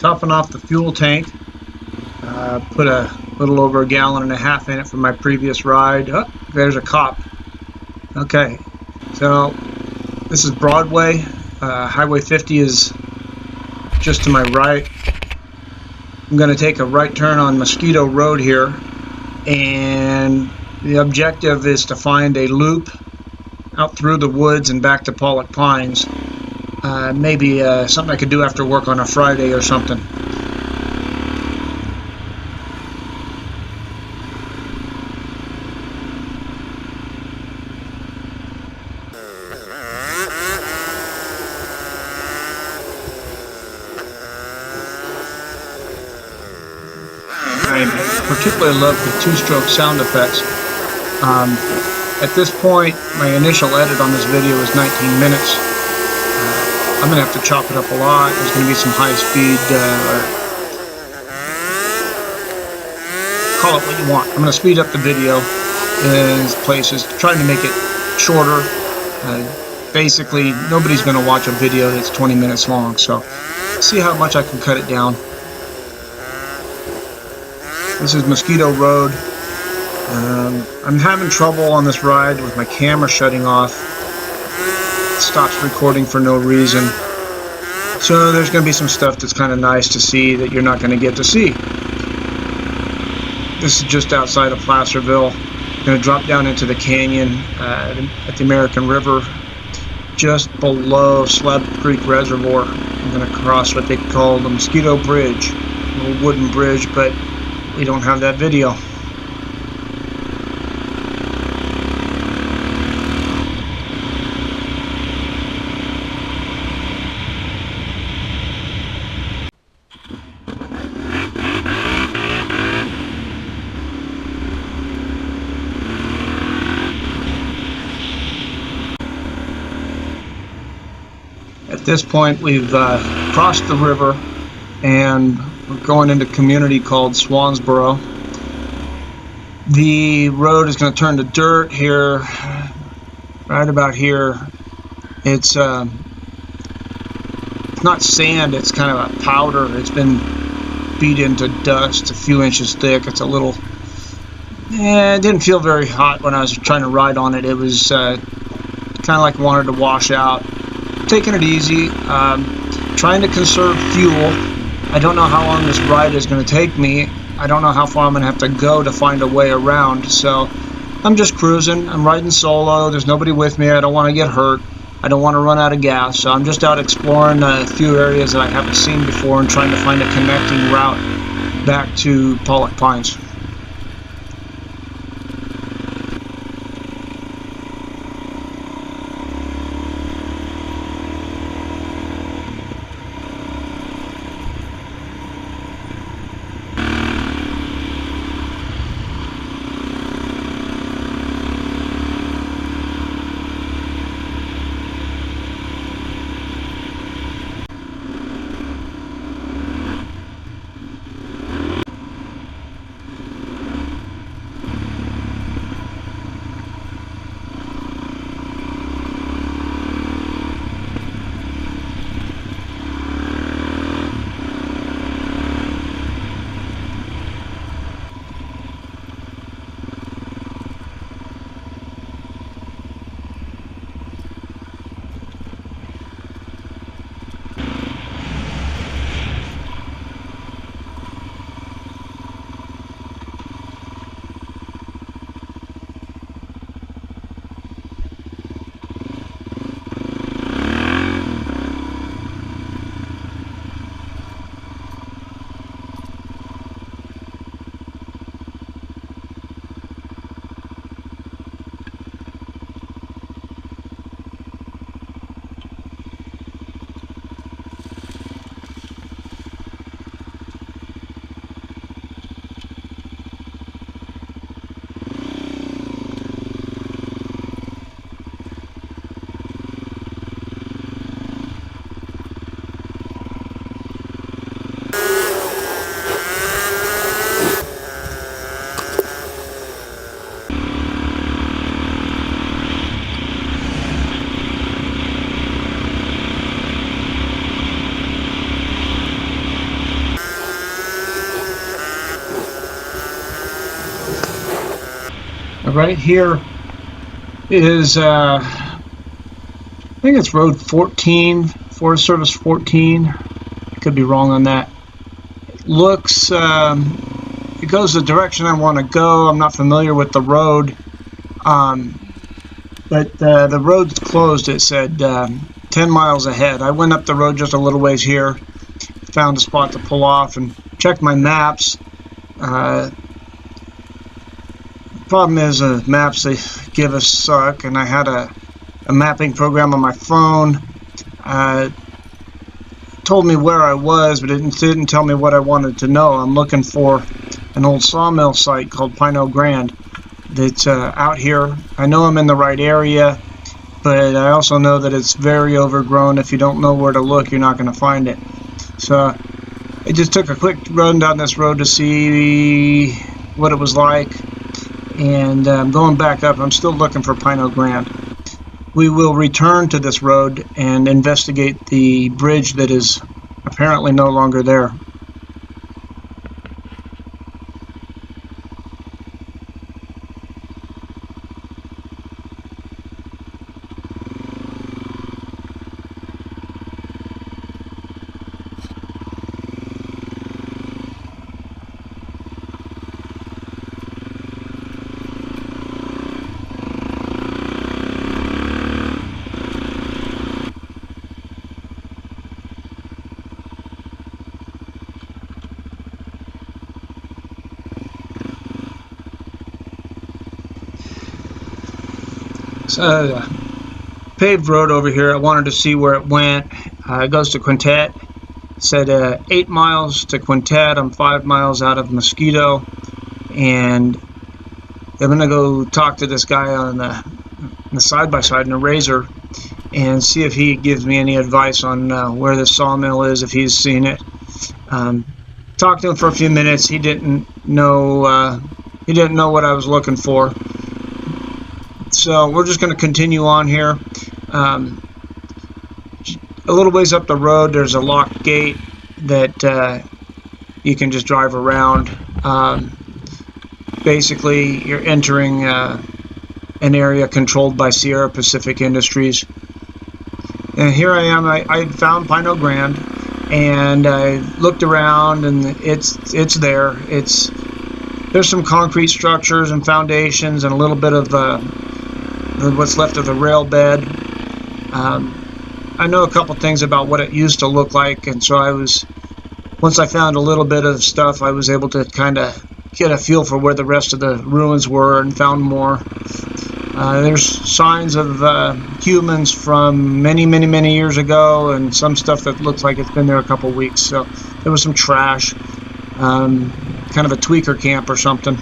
topping off the fuel tank. Put a little over 1.5 gallons in it from my previous ride. Oh, there's a cop. Okay, so this is Broadway. Highway 50 is just to my right. I'm going to take a right turn on Mosquito Road here, and the objective is to find a loop out through the woods and back to Pollock Pines. Maybe something I could do after work on a Friday or something. I particularly love the two-stroke sound effects. At this point, my initial edit on this video is 19 minutes. I'm going to have to chop it up a lot. There's going to be some high-speed, call it what you want. I'm going to speed up the video in places, trying to make it shorter. Basically, nobody's going to watch a video that's 20 minutes long, so see how much I can cut it down. This is Mosquito Road. I'm having trouble on this ride with my camera shutting off. It stops recording for no reason. So there's going to be some stuff that's kind of nice to see that you're not going to get to see. This is just outside of Placerville. I'm going to drop down into the canyon at the American River, just below Slab Creek Reservoir. I'm going to cross what they call the Mosquito Bridge, a little wooden bridge, but we don't have that video. At this point, we've crossed the river and we're going into a community called Swansboro. The road is going to turn to dirt here, right about here. It's not sand, it's kind of a powder. It's been beat into dust, a few inches thick. It's a little, it didn't feel very hot when I was trying to ride on it. It was kind of like wanted to wash out. Taking it easy, trying to conserve fuel. I don't know how long this ride is going to take me. I don't know how far I'm going to have to go to find a way around. So I'm just cruising. I'm riding solo. There's nobody with me. I don't want to get hurt. I don't want to run out of gas. So I'm just out exploring a few areas that I haven't seen before and trying to find a connecting route back to Pollock Pines. right here is, I think it's Road 14, Forest Service 14. I could be wrong on that. It looks, it goes the direction I want to go. I'm not familiar with the road, but the road's closed. It said 10 miles ahead. I went up the road just a little ways here, found a spot to pull off, and checked my maps. Problem is, maps they give us suck, and I had a mapping program on my phone. Told me where I was, but it didn't tell me what I wanted to know. I'm looking for an old sawmill site called Pinot Grand that's out here. I know I'm in the right area, but I also know that it's very overgrown. If you don't know where to look, you're not going to find it. So I just took a quick run down this road to see what it was like, and going back up, I'm still looking for Pinot Grand. We will return to this road and investigate the bridge that is apparently no longer there. Paved road over here. I wanted to see where it went. It goes to Quintet. It said 8 miles to Quintet. I'm 5 miles out of Mosquito, and I'm gonna go talk to this guy on the side-by-side in a Razor and see if he gives me any advice on where this sawmill is, if he's seen it. Talked to him for a few minutes. He didn't know what I was looking for. So we're just going to continue on here. A little ways up the road, there's a locked gate that you can just drive around. Basically, you're entering an area controlled by Sierra Pacific Industries. And here I am. I found Pinot Grand, and I looked around, and it's there. There's some concrete structures and foundations and a little bit of what's left of the rail bed. I know a couple things about what it used to look like, and so once I found a little bit of stuff, I was able to kind of get a feel for where the rest of the ruins were and found more. There's signs of humans from many years ago, and some stuff that looks like it's been there a couple weeks. So there was some trash, kind of a tweaker camp or something.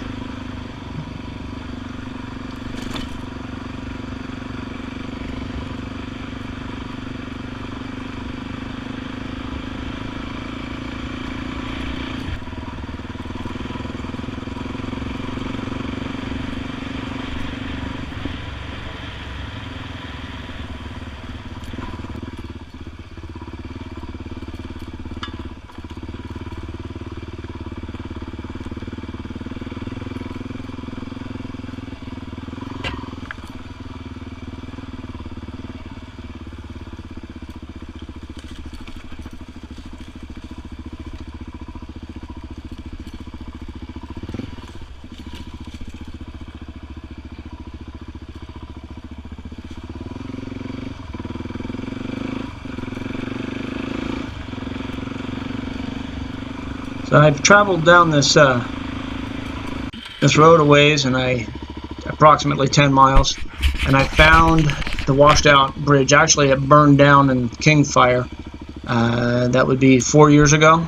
So I've traveled down this road a ways, and approximately 10 miles, and I found the washed out bridge. Actually, it burned down in King Fire. That would be 4 years ago.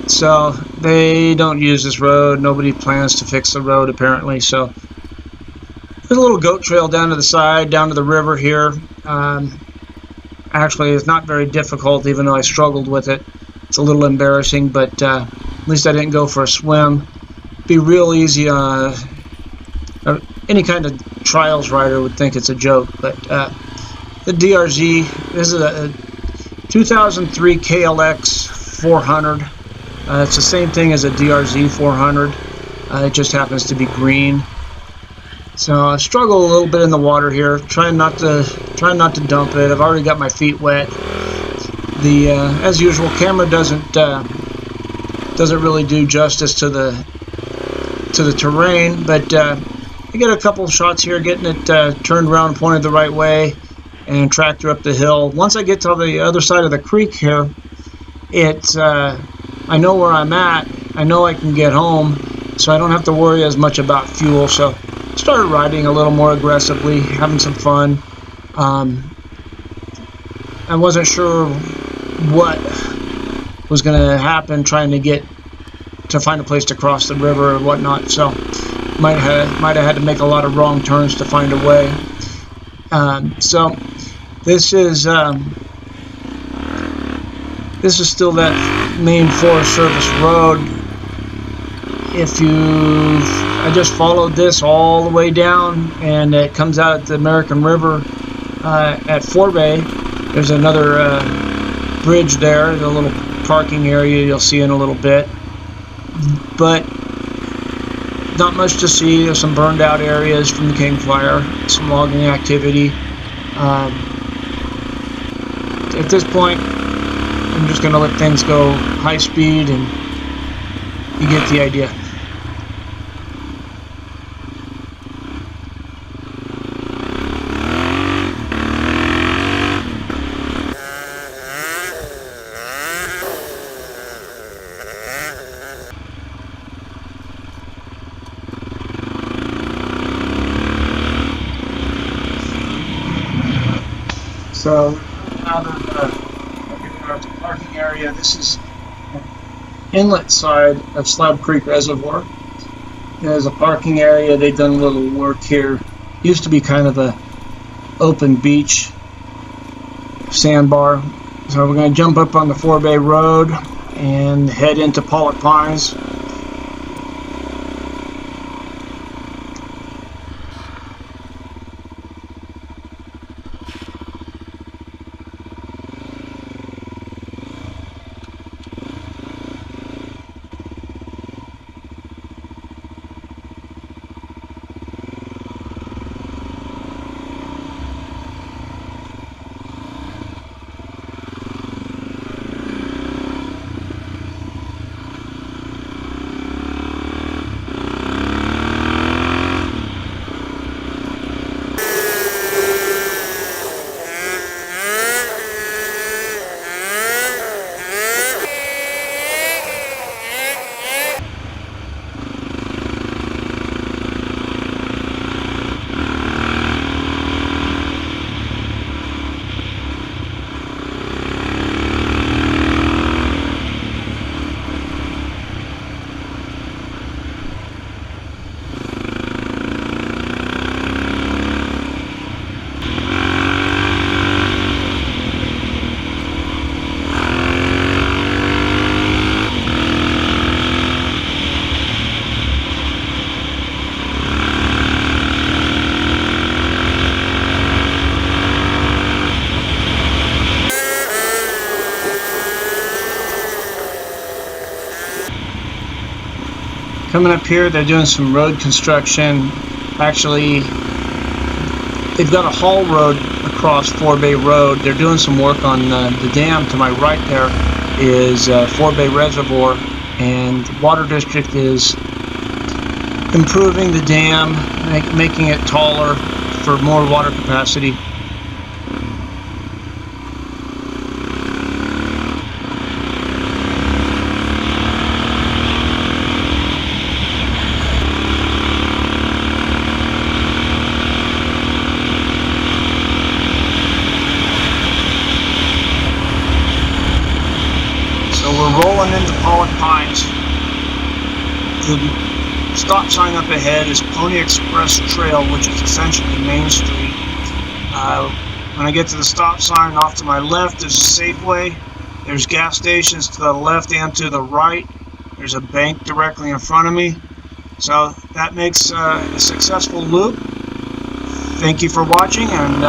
So they don't use this road. Nobody plans to fix the road apparently. So there's a little goat trail down to the side, down to the river here. Actually, it's not very difficult, even though I struggled with it. It's a little embarrassing, but at least I didn't go for a swim. Be real easy. Any kind of trials rider would think it's a joke, but the DRZ, this is a 2003 KLX 400. It's the same thing as a DRZ 400. It just happens to be green. So I struggle a little bit in the water here, trying not to dump it. I've already got my feet wet. The as usual, camera doesn't really do justice to the terrain, but I get a couple shots here, getting it turned around and pointed the right way, and tractor up the hill. Once I get to the other side of the creek here, I know where I'm at. I know I can get home, so I don't have to worry as much about fuel. So started riding a little more aggressively, having some fun. I wasn't sure what was going to happen trying to find a place to cross the river or whatnot, so might have had to make a lot of wrong turns to find a way. So this is still that main Forest Service road. I just followed this all the way down, and it comes out at the American River at Forbay. There's another bridge there, the little parking area you'll see in a little bit, but not much to see. There's some burned out areas from the King Fire, some logging activity. At this point, I'm just going to let things go high speed, and you get the idea. So out of the parking area, this is inlet side of Slab Creek Reservoir. There's a parking area. They've done a little work here. Used to be kind of a open beach sandbar. So we're going to jump up on the Forbay Road and head into Pollock Pines. Coming up here, they're doing some road construction. Actually, they've got a haul road across Forbay Road. They're doing some work on the dam. To my right there is Forbay Reservoir, and the Water District is improving the dam, making it taller for more water capacity. So we're rolling into Pollock Pines. The stop sign up ahead is Pony Express Trail, which is essentially Main Street. When I get to the stop sign, off to my left there's a Safeway. There's gas stations to the left and to the right. There's a bank directly in front of me. So that makes a successful loop. Thank you for watching, and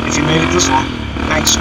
if you made it this long, thanks.